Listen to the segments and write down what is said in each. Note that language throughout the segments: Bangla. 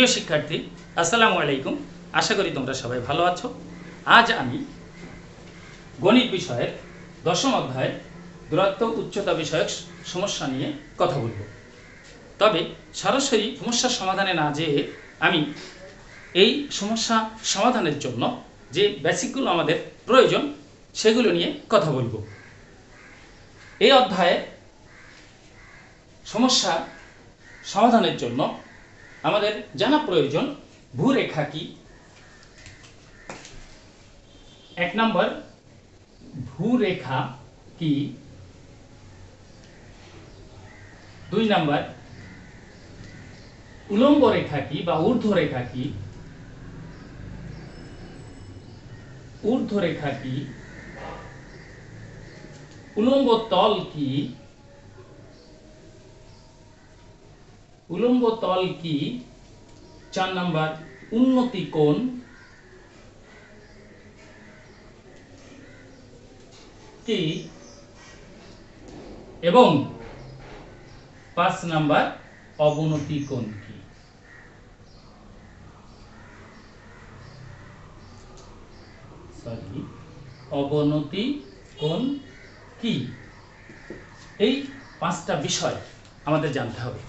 প্রিয় শিক্ষার্থী, আসসালামু আলাইকুম। আশা করি তোমরা সবাই ভালো আছো। আজ আমি গণিত বিষয়ের দশম অধ্যায় দূরত্ব উচ্চতা বিষয়ক সমস্যা নিয়ে কথা বলবো। তবে সরাসরি সমস্যার সমাধানে না যেয়ে আমি এই সমস্যা সমাধানের জন্য যে বেসিকগুলো আমাদের প্রয়োজন সেগুলো নিয়ে কথা বলবো। এই অধ্যায়ে সমস্যা সমাধানের জন্য আমাদের জানা প্রয়োজন ভূরেখা কি। 1 নম্বর, ভূরেখা কি। 2 নম্বর, উলম্ব রেখা কি বা ঊর্ধ্বরেখা কি। ঊর্ধ্বরেখা কি, উলম্ব তল কি। উলম্ব তল কি। 4 নম্বর, উন্নতি কোণ কি। এবং 5 নম্বর, অবনতি কোণ কি। অবনতি কোণ কি। এই 5টা বিষয় আমাদের জানতে হবে।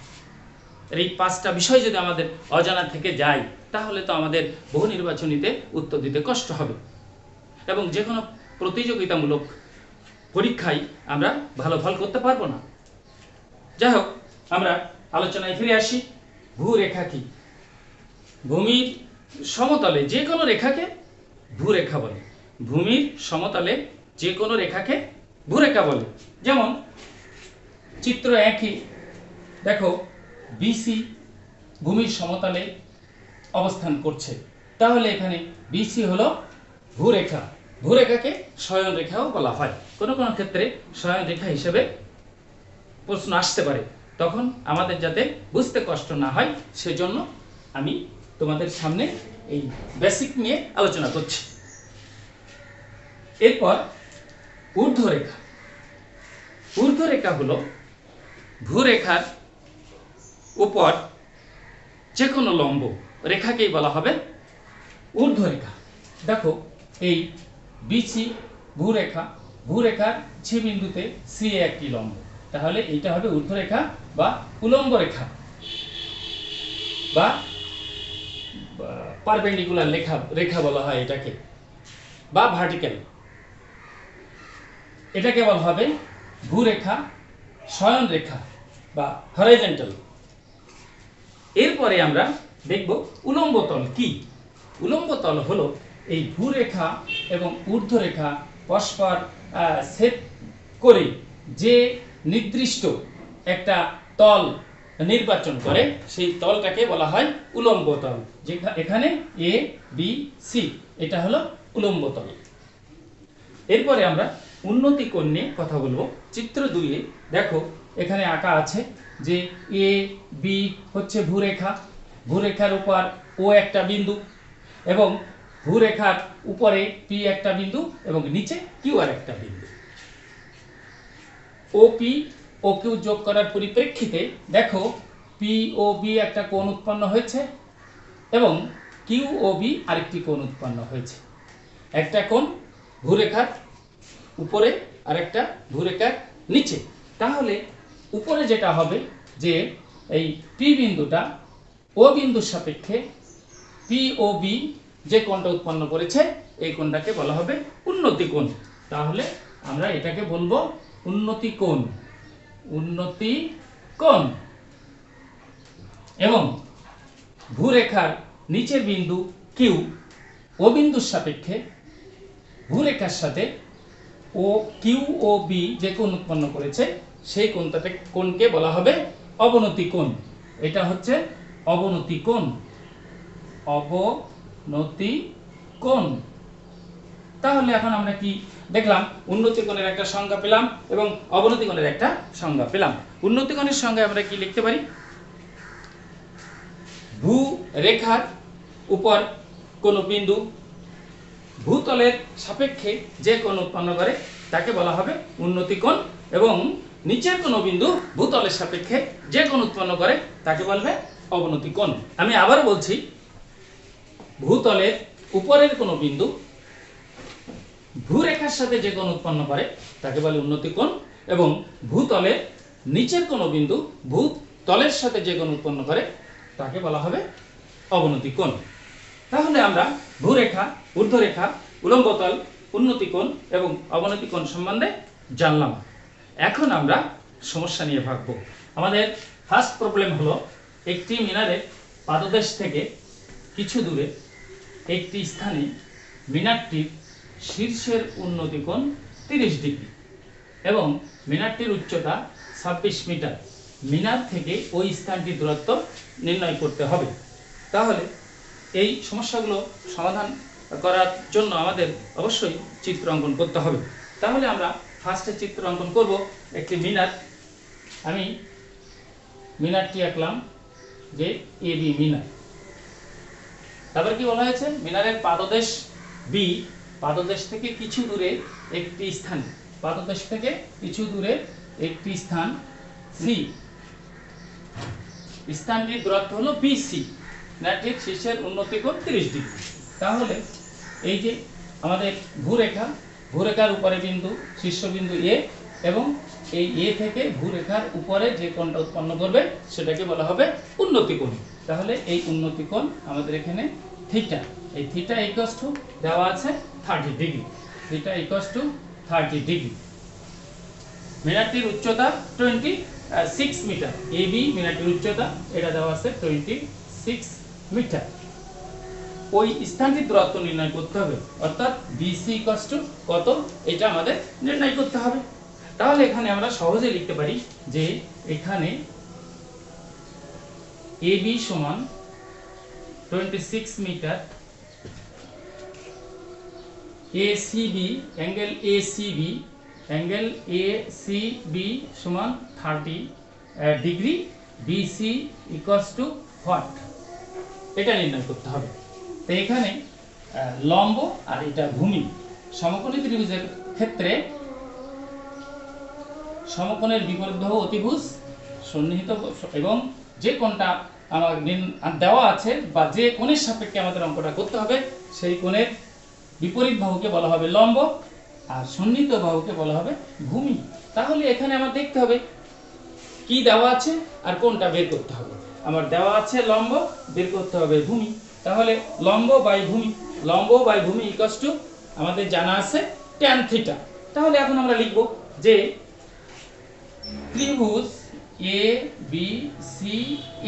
এই 5টা বিষয় যদি আমাদের অজানা থেকে যায় তাহলে তো আমাদের বহু নির্বাচনীতে উত্তর দিতে কষ্ট হবে এবং যে কোনো প্রতিযোগিতামূলক পরীক্ষায় আমরা ভালো ফল করতে পারবো না। যাই হোক, আমরা আলোচনায় ফিরে আসি। ভূরেখা কি। ভূমির সমতলে যে কোনো রেখাকে ভূরেখা বলে। ভূমির সমতলে যে কোনো রেখাকে ভূরেখা বলে। যেমন চিত্র 1 দেখো, বিসি ভূমির সমতলে অবস্থান করছে, তাহলে এখানে বিসি হলো ভূরেখা। ভূরেখাকে শয়ন রেখাও বলা হয়। কোনো কোনো ক্ষেত্রে শয়ন রেখা হিসেবে প্রশ্ন আসতে পারে, তখন আমাদের যাতে বুঝতে কষ্ট না হয় সেজন্য আমি তোমাদের সামনে এই বেসিক নিয়ে আলোচনা করছি। এরপর ঊর্ধ্বরেখা। ঊর্ধ্বরেখা হলো ভূরেখার উপর যে কোনো লম্ব রেখাকেই বলা হবে ঊর্ধ্বরেখা। দেখো, এই বিসি ভূরেখা, ভূরেখার সি বিন্দুতে সি একটি লম্ব, তাহলে এইটা হবে ঊর্ধ্বরেখা বা উলম্ব রেখা বা পারপেন্ডিকুলার রেখা বলা হয় এটাকে, বা ভার্টিক্যাল। এটাকে বলা হবে ভূরেখা, শয়ন রেখা বা হরাইজন্টাল। এরপরে আমরা দেখব উলম্ব তল কি। উলম্ব তল হলো এই ভূরেখা এবং ঊর্ধ্বরেখা পরস্পর ছেদ করে যে নির্দিষ্ট একটা তল নির্বাচন করে সেই তলটাকে বলা হয় উলম্ব তল। এখানে এ বি সি, এটা হলো উলম্ব তল। এরপরে আমরা উন্নতি কোণ নিয়ে কথা বলবো। চিত্র 2 দেখো, এখানে আঁকা আছে যে এ বি হচ্ছে ভূরেখা, ভূরেখার উপর ও একটা বিন্দু এবং ভূরেখার উপরে পি একটা বিন্দু এবং নিচে কিউ আর একটা বিন্দু। ও পি ও কিউ যোগ করার পরিপ্রেক্ষিতে দেখো পি ও বি একটা কোণ উৎপন্ন হয়েছে এবং কিউ ও বি আরেকটি কোণ উৎপন্ন হয়েছে। একটা কোণ ভূরেখার উপরে আর একটা ভূরেখার নিচে। তাহলে উপরে যেটা হবে যে এই পি বিন্দুটা ও বিন্দুর সাপেক্ষে পি ও বি যে কোণটা উৎপন্ন করেছে এই কোণটাকে বলা হবে উন্নতি কোণ। তাহলে আমরা এটাকে বলবো উন্নতি কোণ। উন্নতি কোণ। এবং ভূরেখার নিচের বিন্দু কিউ ও বিন্দুর সাপেক্ষে ভূরেখার সাথে ও কিউ ও বি যে কোণ উৎপন্ন করেছে সেই কোণকে বলা হবে অবনতি কোণ। এটা হচ্ছে অবনতি কোণ। অবনতি কোণ। তাহলে এখন আমরা কি দেখলাম? উন্নতি কোণের একটা সংজ্ঞা পেলাম এবং অবনতি কোণের একটা সংজ্ঞা পেলাম। উন্নতি কোণের সংজ্ঞায় আমরা কি লিখতে পারি? ভূরেখার উপর কোনো বিন্দু ভূতলের সাপেক্ষে যে কোণ উৎপন্ন করে তাকে বলা হবে উন্নতি কোণ এবং নিচের কোনো বিন্দু ভূতলের সাপেক্ষে যে কোণ উৎপন্ন করে তাকে বলবে অবনতি কোণ। আমি আবার বলছি, ভূতলের উপরের কোনো বিন্দু ভূরেখার সাথে যে কোণ উৎপন্ন করে তাকে বলে উন্নতি কোণ, এবং ভূতলের নিচের কোনো বিন্দু ভূতলের সাথে যে কোণ উৎপন্ন করে তাকে বলা হবে অবনতি কোণ। তাহলে আমরা ভূরেখা, ঊর্ধ্বরেখা, উলম্বতল, উন্নতি কোণ এবং অবনতি কোণ সম্বন্ধে জানলাম। এখন আমরা সমস্যা নিয়ে ভাববো। আমাদের ফার্স্ট প্রবলেম হলো, একটি মিনারের পাদদেশ থেকে কিছু দূরে একটি স্থানে মিনারটির শীর্ষের উন্নতি কোণ 30 ডিগ্রি এবং মিনারটির উচ্চতা 26 মিটার। মিনার থেকে ওই স্থানটির দূরত্ব নির্ণয় করতে হবে। তাহলে এই সমস্যাগুলো সমাধান করার জন্য আমাদের অবশ্যই চিত্র অঙ্কন করতে হবে। তাহলে আমরা ফার্স্টে চিত্র অঙ্কন করব একটি মিনার। আমি মিনারটি আঁকলাম যে এবি মিনার। তারপর কি বলা হয়েছে, মিনারের পাদদেশ বি, পাদদেশ থেকে কিছু দূরে একটি স্থান, পাদদেশ থেকে কিছু দূরে একটি স্থান সি, স্থানটির দূরত্ব হলো বিসি, মিনারটির শীর্ষের উন্নতি কোণ 30 ডিগ্রি। তাহলে এই যে আমাদের ভূরেখা, ভূরেখার উপরে বিন্দু শীর্ষবিন্দু এ, এবং এই এ থেকে ভূরেখার উপরে যে কোণটা উৎপন্ন করবে সেটাকে বলা হবে উন্নতি কোণ। তাহলে এই উন্নতি কোণ আমাদের এখানে থিটা, এই থিটা ইকুয়ালস টু দেওয়া আছে 30 degree, theta equals to 30 degree. মিনারটির উচ্চতা 26 মিটার, এবি মিনারটির উচ্চতা এটা দেওয়া আছে 26 মিটার। ওই স্থানটির দূরত্ব নির্ণয় করতে হবে, অর্থাৎ বিসি ইকুয়ালস টু কত এটা আমাদের নির্ণয় করতে হবে। তাহলে এখানে আমরা সহজে লিখতে পারি যে এখানে এবি সমান 26 meter, ACB angle ACB, angle ACB সমান 30 degree, BC equals to what এটা নির্ণয় করতে হবে। তো এখানে লম্ব আর এটা ভূমি, সমকোণী ত্রিভুজের ক্ষেত্রে সমকোণের বিপরীত বাহু অতিভুজ সন্নিহিত, এবং যে কোণটা আমার দেওয়া আছে বা যে কোণের সাপেক্ষে আমাদের অঙ্কটা করতে হবে সেই কোণের বিপরীত বাহুকে বলা হবে লম্ব আর সন্নিহিত বাহুকে বলা হবে ভূমি। তাহলে এখানে আমার দেখতে হবে কি দেওয়া আছে আর কোণটা বের করতে হবে। আমার দেওয়া আছে লম্ব, বের করতে হবে ভূমি। তাহলে লম্ব বাই ভূমি, লম্ব বাই ভূমি ইকুয়ালস টু আমাদের জানা আছে tan থিটা। তাহলে এখন আমরা লিখব যে ত্রিভুজ এ বি সি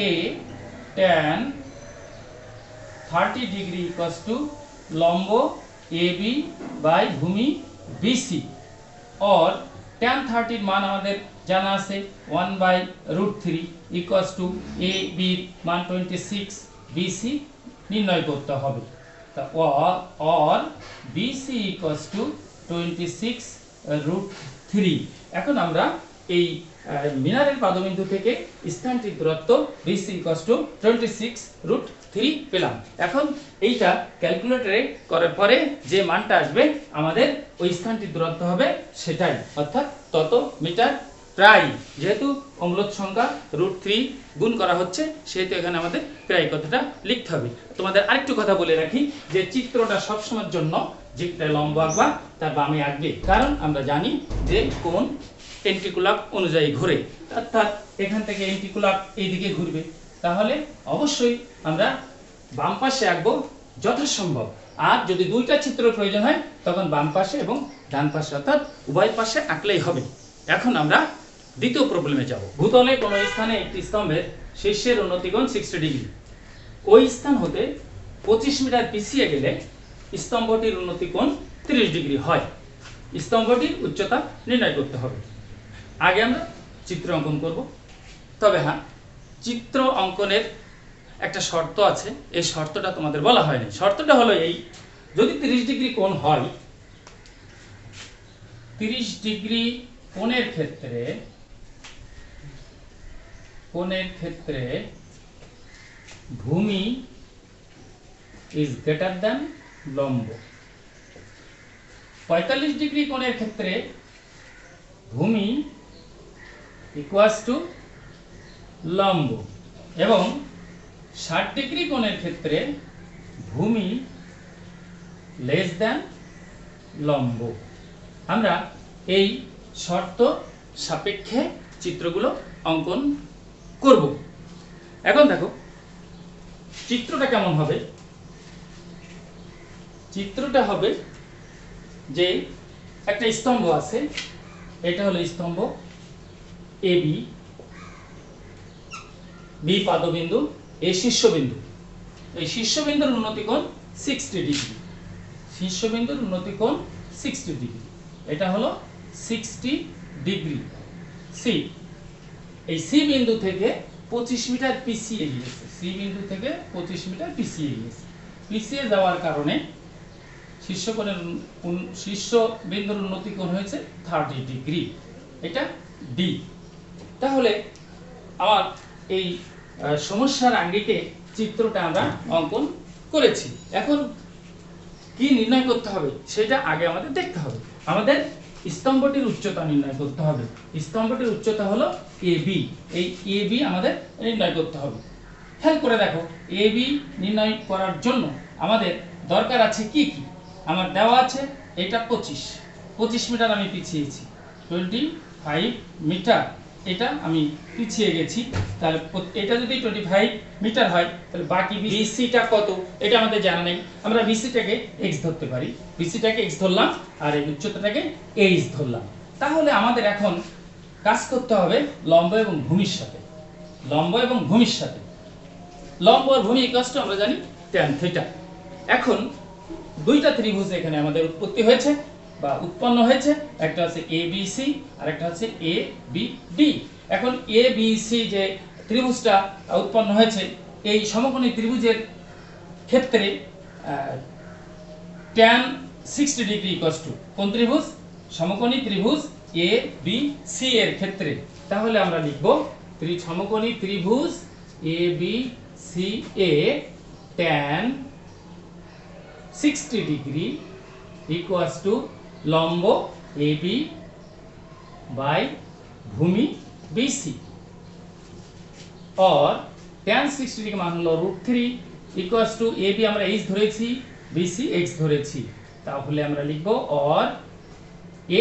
এ tan 30 ডিগ্রি ইকুয়ালস টু লম্ব এ বি বাই ভূমি বিসি, और tan 30 এর মান আমাদের জানা আছে 1/√3 ইকুয়ালস টু এ বি মান 26, বিসি নির্ণয় করতে হবে। তা और বিসি ইকুয়ালস টু 26√3। এখন আমরা এই মিনারের পাদবিন্দু থেকে স্থানটির দূরত্ব বিসি ইকুয়ালস টু 26√3 পেলাম। এখন এইটা ক্যালকুলেটরে করার পরে যে মানটা আসবে আমাদের ওই স্থানটির দূরত্ব হবে সেটাই, অর্থাৎ তত মিটার প্রায়। যেহেতু অম্লত সংখ্যা √3 গুণ করা হচ্ছে সেহেতু এখানে আমাদের প্রায় কথাটা লিখতে হবে। তোমাদের আরেকটু কথা বলে রাখি যে চিত্রটা সবসময়ের জন্য যেটা লম্ব আঁকবা তার বামে আঁকবে, কারণ আমরা জানি যে কোণ এন্টিকুলাক অনুযায়ী ঘুরে, অর্থাৎ এখান থেকে এন্টিকুলাক এইদিকে ঘুরবে। তাহলে অবশ্যই আমরা বাম পাশে আঁকবো যথাসম্ভব, আর যদি দুইটা চিত্র প্রয়োজন হয় তখন বাম পাশে এবং ডান পাশে, অর্থাৎ উভয় পাশে আঁকলেই হবে। এখন আমরা দ্বিতীয় প্রবলেমে যাব। ভূতলে কোনো স্থানে একটি স্তম্ভের শীর্ষের উন্নতি কোণ 60 ডিগ্রি, ওই স্থান হতে 25 মিটার পিছিয়ে গেলে স্তম্ভটির উন্নতি কোণ 30 ডিগ্রি হয়। স্তম্ভটির উচ্চতা নির্ণয় করতে হবে। আগে আমরা চিত্র অঙ্কন করব, তবে হ্যাঁ, চিত্র অঙ্কনের একটা শর্ত আছে, এই শর্তটা তোমাদের বলা হয়নি। শর্তটা হলো এই, যদি 30 ডিগ্রি কোণ হয়, 30 ডিগ্রি কোণের ক্ষেত্রে ভূমি ইজ গ্রেটার দ্যান লম্ব। 45 ডিগ্রি কোণের ক্ষেত্রে ভূমি ইকুয়ালস টু লম্ব, এবং 60 ডিগ্রি কোণের ক্ষেত্রে ভূমি লেস দ্যান লম্ব। আমরা এই শর্ত সাপেক্ষে চিত্রগুলো অঙ্কন করব। এখন দেখো চিত্রটা কেমন হবে। চিত্রটা হবে যে একটা স্তম্ভ আছে, এটা হলো স্তম্ভ এ বি, বি পাদবিন্দু, এ শীর্ষবিন্দু। এই শীর্ষবিন্দুর উন্নতি কোণ 60 ডিগ্রি, শীর্ষবিন্দুর উন্নতি কোণ 60 ডিগ্রি, এটা হলো 60 ডিগ্রি। সি, এই সি বিন্দু থেকে 25 মিটার পিছিয়ে গিয়েছে, সি বিন্দু থেকে 25 মিটার পিছিয়ে গিয়েছে। পিছিয়ে যাওয়ার কারণে শীর্ষ বিন্দুর উন্নতি কোণ হয়েছে 30 ডিগ্রি, এটা ডি। তাহলে আমার এই সমস্যার আঙ্গিকে চিত্রটা আমরা অঙ্কন করেছি। এখন কি নির্ণয় করতে হবে সেটা আগে আমাদের দেখতে হবে। আমাদের স্তম্ভটির উচ্চতা নির্ণয় করতে হবে। স্তম্ভটির উচ্চতা হলো এ বি, এই এ বি আমাদের নির্ণয় করতে হবে। খেয়াল করে দেখো, এ বি নির্ণয় করার জন্য আমাদের দরকার আছে কি কি। আমার দেওয়া আছে এটা 25 মিটার আমি পিছিয়েছি, 25 মিটার এটা আমি পিছিয়ে গেছি। তাহলে এটা যদি 25 মিটার হয় তাহলে বাকি বিসিটা কত এটা আমাদের জানা নেই। আমরা বিসিটাকে এক্স ধরতে পারি, বিসিটাকে এক্স ধরলাম আর এই উচ্চতাটাকে এইচ ধরলাম। তাহলে আমাদের এখন কাজ করতে হবে লম্ব এবং ভূমির সাথে। লম্ব এবং ভূমির সাথে, লম্ব আর ভূমি ইকুয়ালস টু আমরা জানি tan থিটা। এখন দুইটা ত্রিভুজ এখানে আমাদের উৎপত্তি হয়েছে বা উৎপন্ন হয়েছে, একটা হচ্ছে এ বি সি আর একটা হচ্ছে এ বি ডি। এখন এ বি সি যে ত্রিভুজটা উৎপন্ন হয়েছে, এই সমকোণী ত্রিভুজের ক্ষেত্রে tan 60 ডিগ্রি ইকুয়ালস টু কোন ত্রিভুজ? সমকোণী ত্রিভুজ এ বি সি এর ক্ষেত্রে। তাহলে আমরা লিখব সমকোণী ত্রিভুজ এ বি সি এ tan 60 ডিগ্রি ইকুয়ালস টু লম্ব এ বি বাই ভূমি বিসি, और tan 60 ডিগ্রি মান হলো √3 ইকুয়ালস টু এ বি আমরা এইচ ধরেছি, বিসি এক্স ধরেছি। তাহলে আমরা লিখব और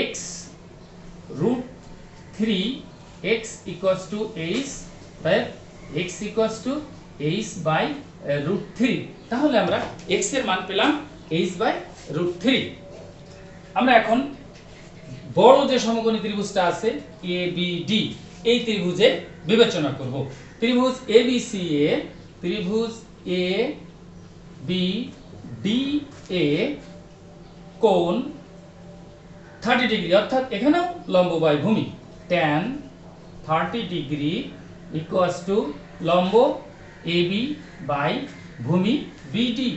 x √3 x equals to H by x equals to H by √3। তাহলে আমরা x এর মান পেলাম এইচ বাই √3। আমরা এখন বড় যে সমকোণী ত্রিভুজটা আছে এ বি ডি, এই ত্রিভুজে বিবেচনা করব। ত্রিভুজ এ বি সি এ, ত্রিভুজ এ বি ডি এ কোণ 30 ডিগ্রি, অর্থাৎ এখানেও লম্ব বাই ভূমি tan 30 ডিগ্রি ইকুয়ালস টু লম্ব এ বি বাই ভূমি বিডি,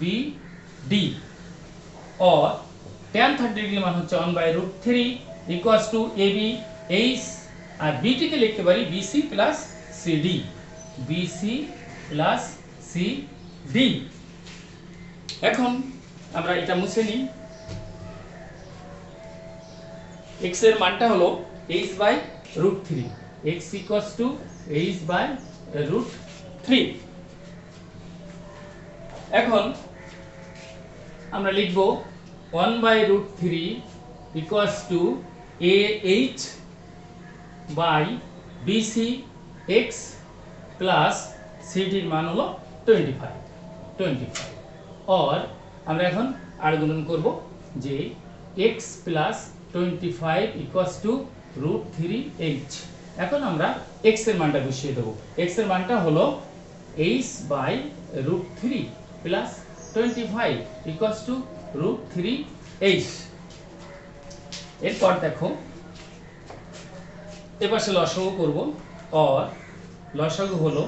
বিডি, और tan 30 ডিগ্রি মান হচ্ছে 1/√3 equals to A B H আর বিটি কে লিখতে পারি BC plus CD, BC plus CD. এখন আমরা এটা মুছে নিই। x এর মানটা হলো h/√3, x equals two h/√3। এখন আমরা লিখব 1/√3 equals to AH by BC x plus CD এর মান হলো 25, और আমরা এখন আর গুণন করব যে x plus 25 equals to √3h। এখন আমরা x এর মানটা বসিয়ে দেব। x এর মানটা হলো h/√3 plus 25 equals to √3h। এরপর দেখো এপাশে লসাগু করব, और লসাগু হলো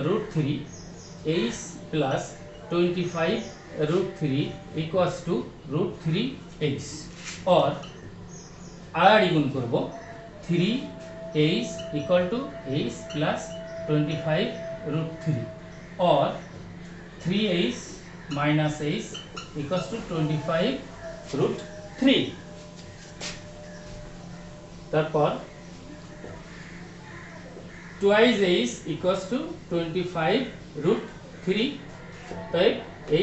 √3h plus 25 √3 equals two √3h, और আড়াআড়ি গুণ করব 3h equal to h plus 25 √3, और 3h minus h equals to 25√3। তারপর twice h equals to 25 root 3, তাই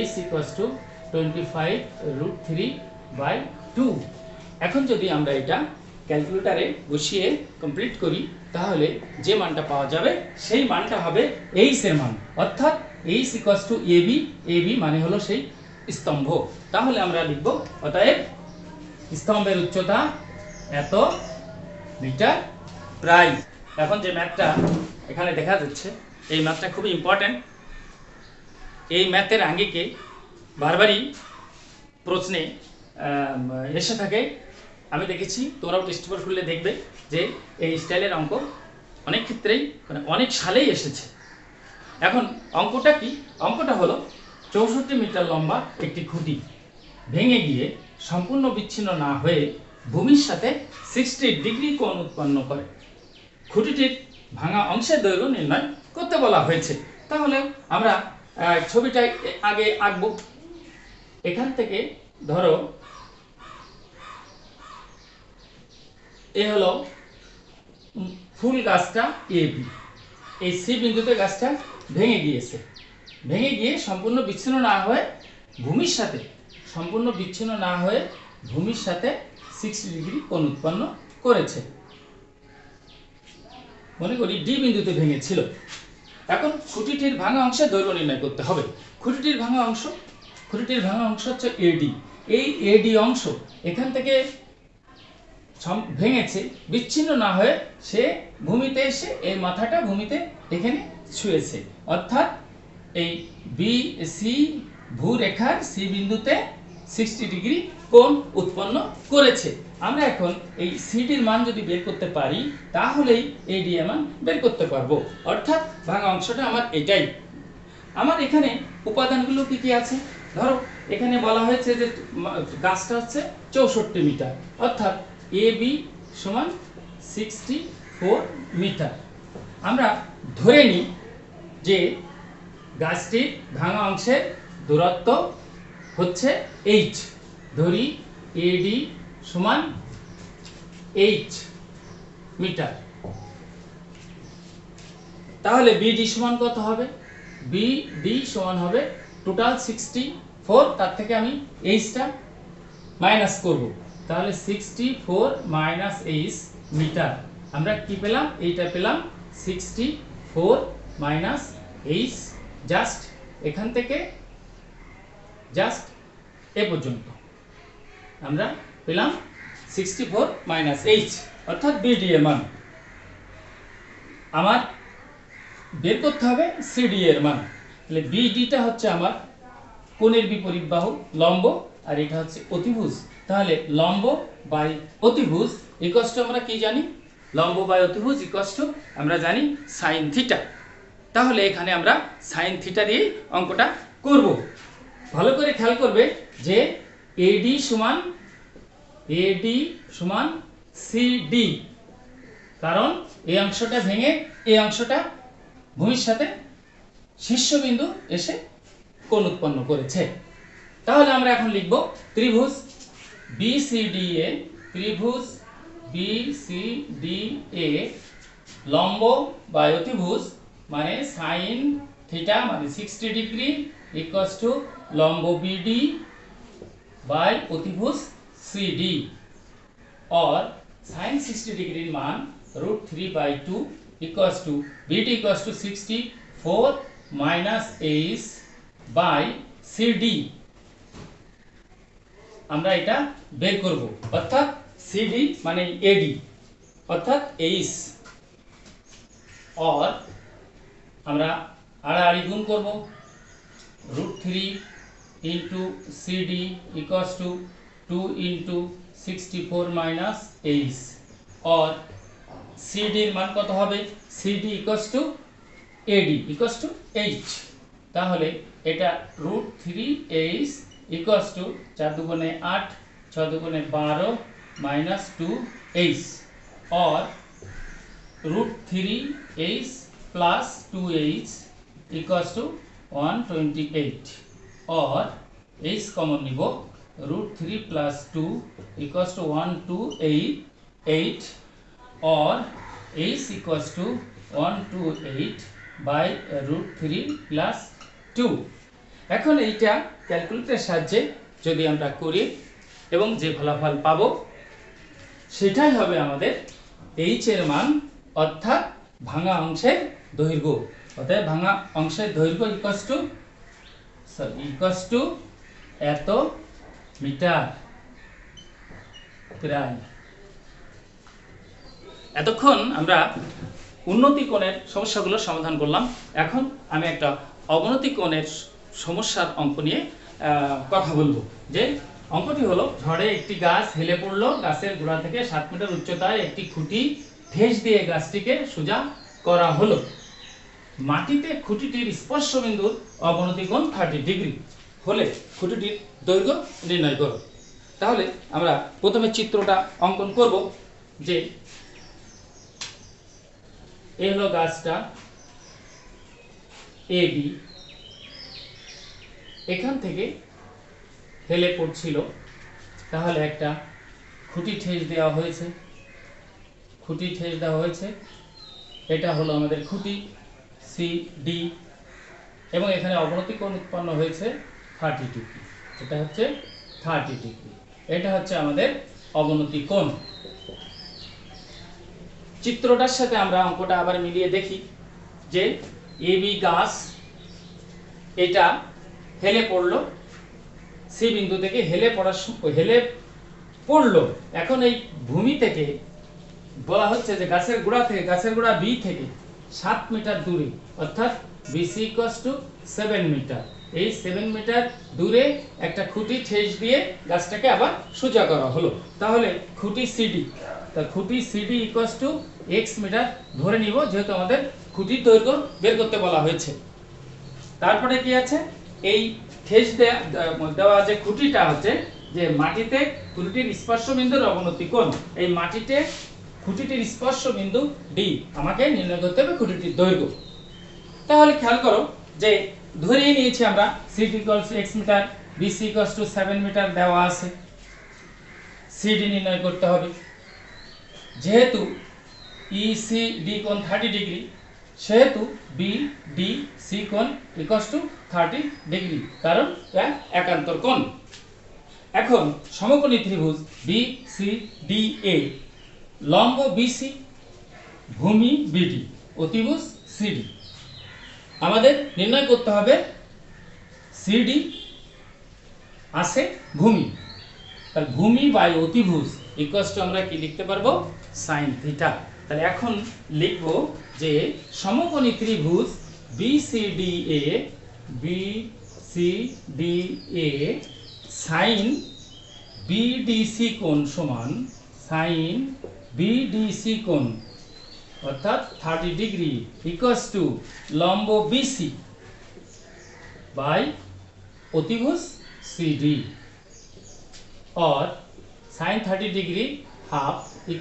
h equals to 25 root 3 by 2। এখন যদি আমরা এটা ক্যালকুলেটরে বসিয়ে কমপ্লিট করি তাহলে যে মানটা পাওয়া যাবে সেই মানটা হবে h এর মান, অর্থাৎ h equals to ab, ab মানে হলো সেই স্তম্ভ। তাহলে আমরা লিখব অতএব স্তম্ভের উচ্চতা এত মিটার প্রায়। এখন যে ম্যাথটা এখানে দেখা যাচ্ছে এই ম্যাথটা খুবই ইম্পর্টেন্ট। এই ম্যাথের আঙ্গিকে বারবারই প্রশ্নে এসে থাকে, আমি দেখেছি, তোমরাও টেস্ট পেপার খুললে দেখবে যে এই স্টাইলের অঙ্ক অনেক ক্ষেত্রেই মানে অনেক সালেই এসেছে। এখন অঙ্কটা কি? অঙ্কটা হলো 64 মিটার লম্বা একটি খুঁটি ভেঙে গিয়ে সম্পূর্ণ বিচ্ছিন্ন না হয়ে ভূমির সাথে 60 ডিগ্রি কোণ উৎপন্ন করে। খুঁটিটির ভাঙা অংশের দৈর্ঘ্য নির্ণয় করতে বলা হয়েছে। তাহলে আমরা ছবিটা আগে আঁকবো। এখান থেকে ধরো এ হলো ফুল গাছটা এ বি, এই সি বিন্দুতে গাছটা ভেঙে গিয়েছে, ভেঙে গিয়ে সম্পূর্ণ বিচ্ছিন্ন না হয়ে ভূমির সাথে সম্পূর্ণ বিচ্ছিন্ন না হয়ে ভূমির সাথে 60 ডিগ্রি কোণ উৎপন্ন করেছে। মনে করি ডি বিন্দুতে ভেঙেছিল। এখন খুঁটিটির ভাঙা অংশের দৈর্ঘ্য নির্ণয় করতে হবে। খুঁটিটির ভাঙা অংশ হচ্ছে এডি। এই এডি অংশ এখান থেকে ভেঙেছে, বিচ্ছিন্ন না হয়ে সে ভূমিতে এসে এই মাথাটা ভূমিতে এখানে ছুঁয়েছে, অর্থাৎ এই বি সি ভূরেখার সি বিন্দুতে 60 ডিগ্রি কোণ উৎপন্ন করেছে। আমরা এখন এই সিডির মান যদি বের করতে পারি তাহলেই এডি এর মান বের করতে পারবো, অর্থাৎ ভাঙা অংশটা আমার এটাই। আমার এখানে উপাদানগুলো কি কি আছে? ধরো এখানে বলা হয়েছে যে গাছটা হচ্ছে 64 মিটার, অর্থাৎ এ বি সমান 64 মিটার। আমরা ধরে নিই যে গাছটির ভাঙা অংশের দূরত্ব হচ্ছে h, ধরি এডি সমান h মিটার। তাহলে বিডি সমান কত হবে? বিডি সমান হবে টোটাল 64, তার থেকে আমি এইচটা মাইনাস করব, তাহলে 64 মাইনাস এইচ মিটার। আমরা কি পেলাম? এইটা পেলাম 64 মাইনাস এইচ, জাস্ট এখান থেকে জাস্ট এ পর্যন্ত আমরা পেলাম 64 মাইনাস এইচ, অর্থাৎ বিডি এর মান। আমার বের করতে হবে সিডি এর মান। তাহলে বিডিটা হচ্ছে আমার কোণের বিপরীত বাহু লম্ব, আর এটা হচ্ছে অতিভুজ। তাহলে লম্ব বাই অতিভুজ ইকুয়ালস টু আমরা কি জানি? লম্ব বাই অতিভুজ ইকুয়ালস টু আমরা জানি সাইন থিটা। তাহলে এখানে আমরা সাইন থিটা দিয়ে অঙ্কটা করব। ভালো করে খেয়াল করবে যে এডি সমান সিডি, কারণ এই অংশটা ভেঙে এই অংশটা ভূমির সাথে শীর্ষবিন্দু এসে কোণ উৎপন্ন করেছে। তাহলে আমরা এখন লিখব ত্রিভুজ বিসিডিএ, ত্রিভুজ বিসিডিএ লম্ব বাই অতিভুজ মানে সাইন থিটা মানে 60 ডিগ্রি ইকুয়ালস টু লম্ব বিডি বাই অতিভুজ সিডি, और sin 60 डिग्री मान √3/2 equals to BD equals to 64 minus h by CD। আমরা এটা বের করব, অর্থাৎ CD মানে AD অর্থাৎ h, और আমরা আড়াআড়ি গুণ করব, √3 into CD equals to 2 into 64 minus h, और CD এর মান কত হবে? CD equals to AD equals to h। তাহলে এটা √3h equals to 4 দুগুণে 8 6 দুগুণে 12 minus 2h, और √3h plus 2h equals to 128, और h common nib √3 plus 2 equals to 128, और h equals to 128 by √3 plus 2। এখন এইটা ক্যালকুলেটরের সাহায্যে যদি আমরা করি এবং যে ফলাফল পাবো সেটাই হবে আমাদের h এর মান, অর্থাৎ ভাঙা অংশের দৈর্ঘ্য। অর্থাৎ ভাঙা অংশের দৈর্ঘ্য ইকুয়ালস টু এত মিটার। প্রায় এতক্ষণ আমরা উন্নতি কোণের সমস্যাগুলো সমাধান করলাম। এখন আমি একটা অবনতি কোণের সমস্যার অঙ্ক নিয়ে কথা বলবো। যে অঙ্কটি হলো, ঝড়ে একটি গাছ হেলে পড়লো, গাছের গোড়া থেকে 7 মিটার উচ্চতায় একটি খুঁটি ঠেস দিয়ে গাছটিকে সোজা করা হলো। মাটিতে খুঁটিটির স্পর্শবিন্দুর অবনতি কোণ 30 ডিগ্রি হলে খুঁটিটির দৈর্ঘ্য নির্ণয় করো। তাহলে আমরা প্রথমে চিত্রটা অঙ্কন করব। যে এই হলো গাছটা AB, এখান থেকে হেলে পড়ছিল, তাহলে একটা খুঁটি ঠেস দেওয়া হয়েছে। এটা হলো আমাদের খুঁটি CD, এবং এখানে অবনতি কোণ উৎপন্ন হয়েছে 30 ডিগ্রি। এটা হচ্ছে 30 ডিগ্রি, এটা হচ্ছে আমাদের অবনতি কোণ। চিত্রটার সাথে আমরা অঙ্কটা আবার মিলিয়ে দেখি। যে AB গাছ এটা হেলে পড়লো, সি বিন্দু থেকে হেলে পড়লো। এখন এই ভূমি থেকে বলা হচ্ছে যে গাছের গোড়া B থেকে 7 মিটার দূরে, অর্থাৎ BC = 7 মিটার। এই 7 মিটার দূরে একটা খুঁটি ঠেস দিয়ে গাছটাকে আবার সোজা করা হলো। তাহলে খুঁটি CD, তা খুঁটি CD = x মিটার ধরে নিব, যেহেতু আমাদের খুঁটির দৈর্ঘ্য বের করতে বলা হয়েছে। তারপরে কি আছে, এই ঠেস দেওয়া যে খুঁটিটা হচ্ছে যে মাটিতে খুঁটিটির স্পর্শবিন্দুর অবনতি কোণ। এই মাটিতে খুঁটিটির স্পর্শবিন্দু D আমাকে নির্ণয় করতে হবে খুঁটিটির দৈর্ঘ্য। তাহলে খেয়াল করো যে ধরেই নিয়েছি আমরা CD = x metre, BC = 7 metre দেওয়া আছে। CD নির্ণয় করতে হবে। যেহেতু ECD কোণ 30 ডিগ্রি, সেহেতু BDC কোণ = 30 ডিগ্রি, কারণ এটা একান্তর কোণ। এখন সমকোণী ত্রিভুজ BCDA, লম্ব BC, ভূমি BD, অতিভুজ CD। আমাদের নির্ণয় করতে হবে CD আছে ভূমি, তাহলে ভূমি বাই অতিভুজ = আমরা কি লিখতে পারবো, sin থিটা। তাহলে এখন লিখব যে সমকোণী ত্রিভুজ BCDA sin BDC কোণ সমান sin BDC কোণ, অর্থাৎ 30 ডিগ্রি = লম্ব BC বাই অতিভুজ CD, or sin 30 degree half =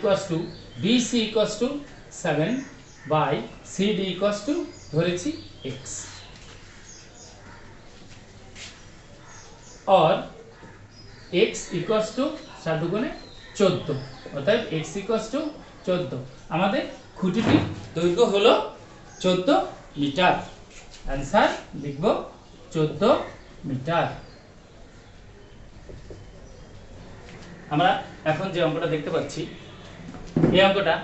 BC = 7 by CD = ধরেছি x, or x = 7 × 14, অর্থাৎ x = 14। আমাদের খুঁটিটির দৈর্ঘ্য হলো 14 মিটার। অ্যান্সার লিখব 14 মিটার। আমরা এখন যে অঙ্কটা দেখতে পাচ্ছি, এই অঙ্কটা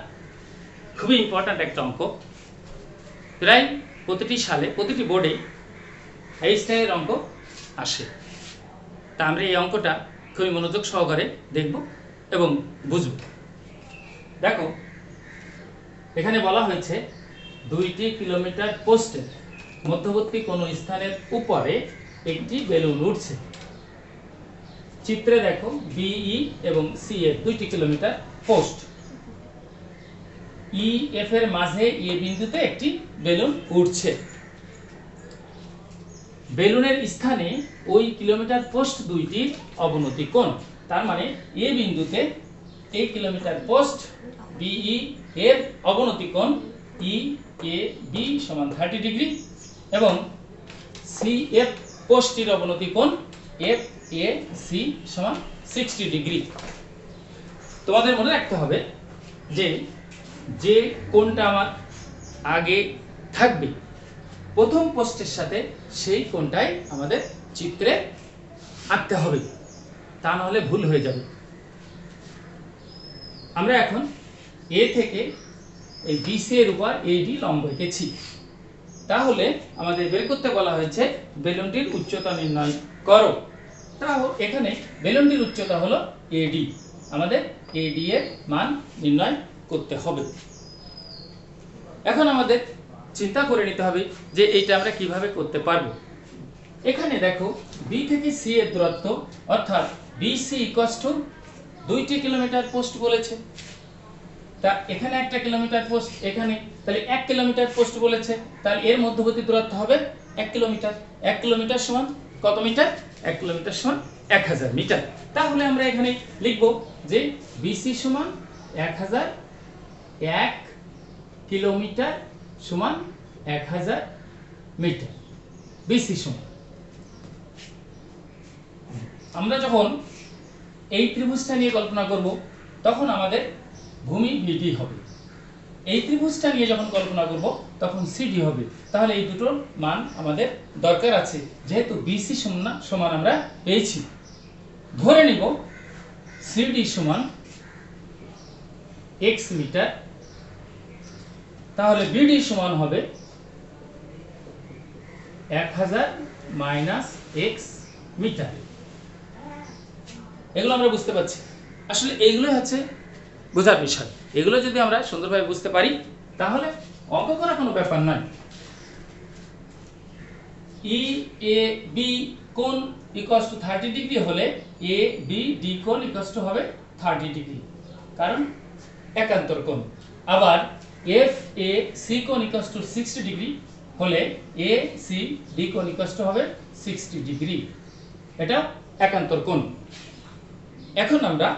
খুবই ইম্পর্ট্যান্ট একটা অঙ্ক। প্রায় প্রতিটি সালে প্রতিটি বোর্ডে এই স্টাইলের অঙ্ক আসে। তা আমরা এই অঙ্কটা খুবই মনোযোগ সহকারে দেখব এবং বুঝব। দেখো, এখানে বলা হয়েছে 2টি কিলোমিটার পোস্টের মধ্যবর্তী কোনো স্থানের উপরে একটি বেলুন উঠছে। চিত্রে দেখো BE এবং CF 2টি কিলোমিটার পোস্ট। EF এর মাঝে A বিন্দুতে একটি বেলুন উঠছে। বেলুনের স্থানে ওই কিলোমিটার পোস্ট দুইটির অবনতি কোণ। তার মানে A বিন্দুতে এই কিলোমিটার পোস্ট BE এর অবনতি কোণ EAB = 30 ডিগ্রি, এবং CF পোস্টটির অবনতি কোণ FAC = 60 ডিগ্রি। তোমাদের মনে রাখতে হবে যে কোণটা আমার আগে থাকবে, প্রথম পোস্টের সাথে সেই কোণটাই আমাদের চিত্রে আঁকতে হবে, তা না হলে ভুল হয়ে যাবে। আমরা এখন এ থেকে এই বিসি এর উপর এডি লম্ব এঁকেছি, তাহলে আমাদের বের করতে বলা হয়েছে বেলুনটির উচ্চতা নির্ণয় করো। তাহলে এখানে বেলুনটির উচ্চতা হলো এডি, আমাদের এডি এর মান নির্ণয় করতে হবে। এখন আমাদের চিন্তা করে নিতে হবে যে এইটা আমরা কিভাবে করতে পারবো। এখানে দেখো বি থেকে সি এর দূরত্ব অর্থাৎ বিসি = 2টি কিলোমিটার পোস্ট বলেছে, তা এখানে 1 কিলোমিটার পোস্ট, এখানে তাহলে 1 কিলোমিটার পোস্ট বলেছে, তাহলে এর মধ্যবর্তী দূরত্ব হবে 1 কিলোমিটার। 1 কিলোমিটার সমান কত মিটার? 1 কিলোমিটার সমান 1000 মিটার। তাহলে আমরা এখানে লিখব যে বিসি সমান 1000, 1 কিলোমিটার সমান 1000 মিটার। বিসি সমান, আমরা যখন এই ত্রিভুজটা নিয়ে কল্পনা করব তখন আমাদের ভূমি বিডি হবে, এই ত্রিভুজটা নিয়ে যখন কল্পনা করব তখন সিডি হবে। তাহলে এই দুটোর মান আমাদের দরকার আছে, যেহেতু বিসি সমান আমরা পেয়েছি। ধরে নিব সিডি সমান x মিটার, তাহলে বিডি সমান হবে 1000 - x মিটার। এগুলো আমরা বুঝতে পারছি, আসলে এইগুলোই হচ্ছে বোঝার বিষয়। এগুলো যদি আমরা সুন্দরভাবে বুঝতে পারি তাহলে অঙ্ক করা কোনো ব্যাপার নয়। ই এ বি কোণ = 30 ডিগ্রি হলে এ বি ডি কোণ = হবে 30 ডিগ্রি, কারণ একান্তর কোণ। আবার এফ এ সি কোণ = 60 ডিগ্রি হলে এ সি ডি কোণ = হবে 60 ডিগ্রি, এটা একান্তর কোণ। এখন আমরা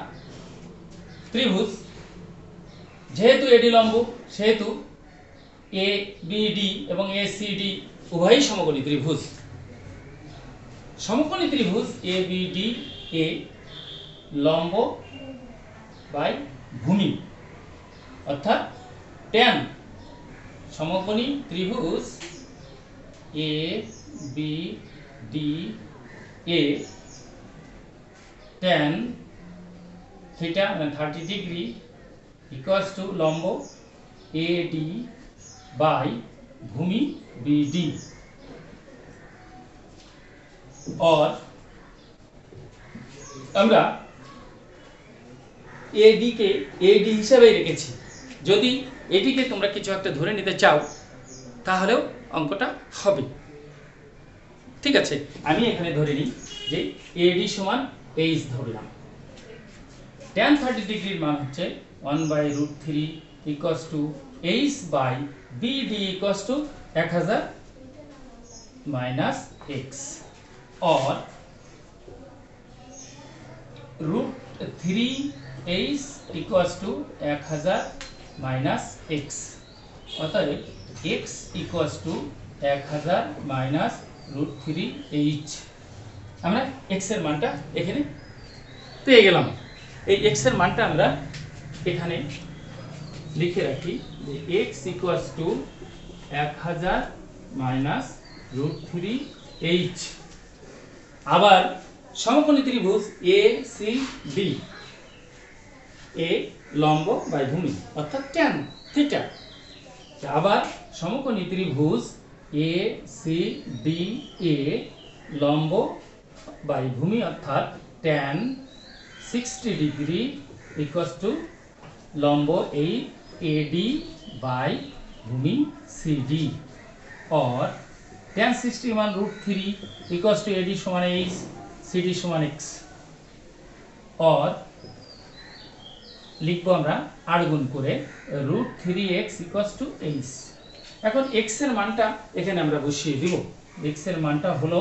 ত্রিভুজ, যেহেতু এডি লম্ব সেহেতু এ বি ডি এবং এ সি ডি উভয়ই সমকোণী ত্রিভুজ। সমকোণী ত্রিভুজ এ বি ডি এ লম্ব বাই ভূমি অর্থাৎ ট্যান। সমকোণী ত্রিভুজ এ বি ডি এ ট্যান থিটা 30 ডিগ্রি = লম্ব AD বাই ভূমি BD। और আমরা AD কে AD হিসাবে রেখেছি, যদি এটিকে তোমরা কিছু একটা ধরে নিতে চাও তাহলেও অঙ্কটা হবে। ঠিক আছে, আমি এখানে ধরে নিই যে AD সমান h ধরলাম। tan 30 ডিগ্রির মান হচ্ছে 1/√3 = h বাই BD = 1000 - x और √3h = 1000 - x, অতএব x = 1000 - √3h। আমরা x এর মানটা এখানে পেয়ে গেলাম। এই x এর মানটা আমরা এখানে লিখে রাখি যে x = 1000 - √3h। আবার সমকোণী ত্রিভুজ এ সি ডি, এ লম্ব বাই ভূমি অর্থাৎ ট্যান থিটা। আবার সমকোণী ত্রিভুজ এ সি ডি এ লম্ব বাই ভূমি অর্থাৎ ট্যান 60 ডিগ্রি = লম্ব এই AD বাই ভূমি CD और tan 60 মান √3 = AD সমান h, CD সমান x और লিখব আমরা 8 গুণ করে √3x = h। এখন x এর মানটা এখানে আমরা বসিয়ে দিব। x এর মানটা হলো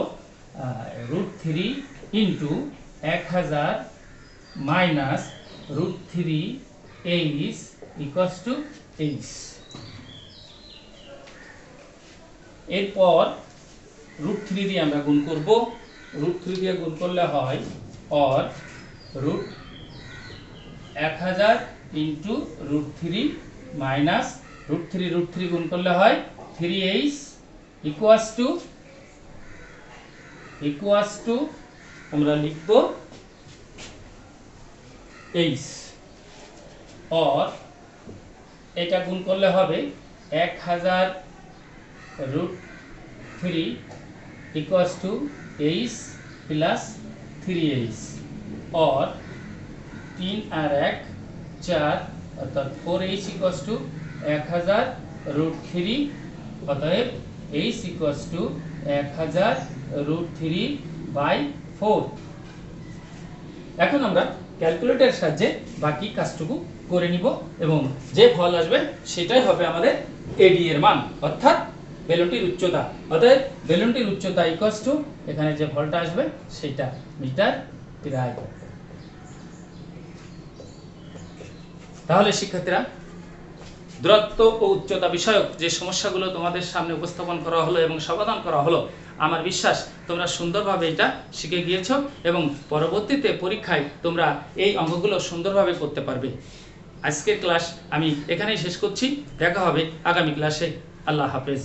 √3 * 1000 - √3h = h। এরপর √3 দিয়ে আমরা গুণ করব, √3 দিয়ে গুণ করলে হয় और √1000 * √3 - √3 গুণ করলে হয় 3h ইকুয়াস টু আমরা লিখব h, और এটা গুণ করলে হবে 1000√3 equals to h plus 3h, और 3 और 1 4 अर्थात 4h इक्वल्स टू 1000√3, অতএব h इक्वल्स टू 1000√3/4। এখন আমরা ক্যালকুলেটরের সাহায্যে বাকি কাজটুকু করে নিব এবং যে ফল আসবে সেটাই হবে আমাদের এডি এর মান, অর্থাৎ বেলুনটির উচ্চতা। অতএব বেলুনটির উচ্চতা ইকুয়ালস টু এখানে যে ফলটা আসবে সেটা মিটার প্রায়। তাহলে শিক্ষার্থীরা, দূরত্ব ও উচ্চতা বিষয়ক যে সমস্যাগুলো তোমাদের সামনে উপস্থাপন করা হলো এবং সমাধান করা হলো, আমার বিশ্বাস তোমরা সুন্দরভাবে এটা শিখে গিয়েছো এবং পরবর্তীতে পরীক্ষায় তোমরা এই অঙ্কগুলো সুন্দরভাবে করতে পারবে। আজকের ক্লাস আমি এখানেই শেষ করছি। দেখা হবে আগামী ক্লাসে। আল্লাহ হাফেজ।